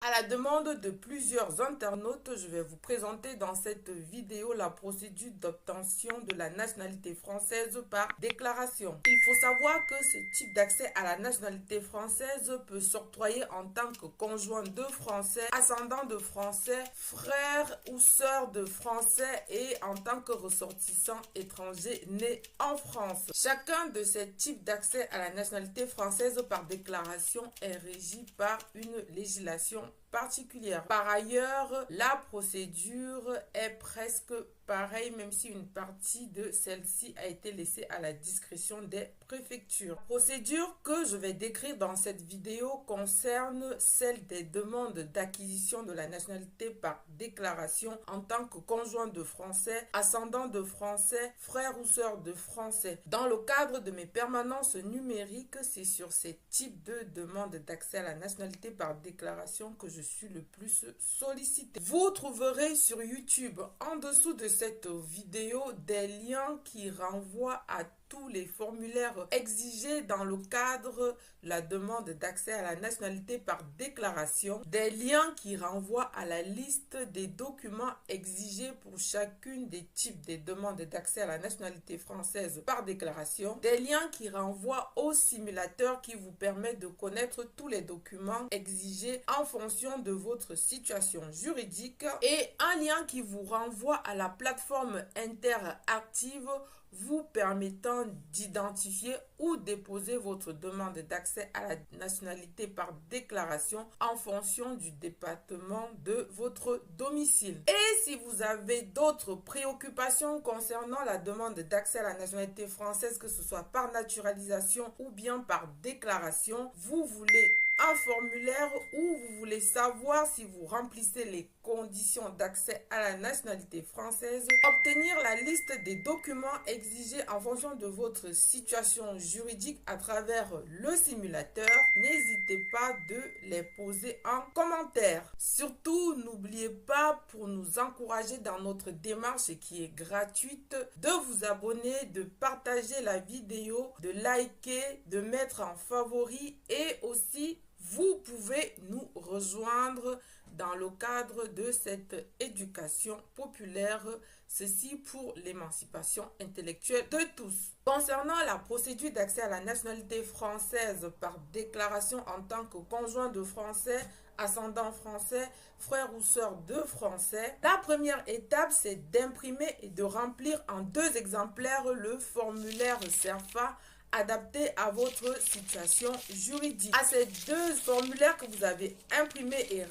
À la demande de plusieurs internautes, je vais vous présenter dans cette vidéo la procédure d'obtention de la nationalité française par déclaration. Il faut savoir que ce type d'accès à la nationalité française peut s'octroyer en tant que conjoint de Français, ascendant de Français, frère ou sœur de Français et en tant que ressortissant étranger né en France. Chacun de ces types d'accès à la nationalité française par déclaration est régi par une législation particulière. Par ailleurs, la procédure est presque pareille, même si une partie de celle-ci a été laissée à la discrétion des préfectures. La procédure que je vais décrire dans cette vidéo concerne celle des demandes d'acquisition de la nationalité par déclaration en tant que conjoint de Français, ascendant de Français, frère ou sœur de Français. Dans le cadre de mes permanences numériques, c'est sur ces types de demandes d'accès à la nationalité par déclaration que je suis le plus sollicité. Vous trouverez sur YouTube en dessous de cette vidéo des liens qui renvoient à tous les formulaires exigés dans le cadre de la demande d'accès à la nationalité par déclaration, des liens qui renvoient à la liste des documents exigés pour chacune des types de demandes d'accès à la nationalité française par déclaration, des liens qui renvoient au simulateur qui vous permet de connaître tous les documents exigés en fonction de votre situation juridique et un lien qui vous renvoie à la plateforme interactive vous permettant d'identifier ou déposer votre demande d'accès à la nationalité par déclaration en fonction du département de votre domicile. Et si vous avez d'autres préoccupations concernant la demande d'accès à la nationalité française, que ce soit par naturalisation ou bien par déclaration, vous voulez un formulaire où vous voulez savoir si vous remplissez les conditions d'accès à la nationalité française, obtenir la liste des documents exigés en fonction de votre situation juridique à travers le simulateur, n'hésitez pas de les poser en commentaire. Surtout, n'oubliez pas, pour nous encourager dans notre démarche qui est gratuite, de vous abonner, de partager la vidéo, de liker, de mettre en favori et aussi vous pouvez nous rejoindre dans le cadre de cette éducation populaire, ceci pour l'émancipation intellectuelle de tous. Concernant la procédure d'accès à la nationalité française par déclaration en tant que conjoint de Français, ascendant Français, frère ou sœur de Français, la première étape, c'est d'imprimer et de remplir en 2 exemplaires le formulaire CERFA adapté à votre situation juridique. À ces 2 formulaires que vous avez imprimés et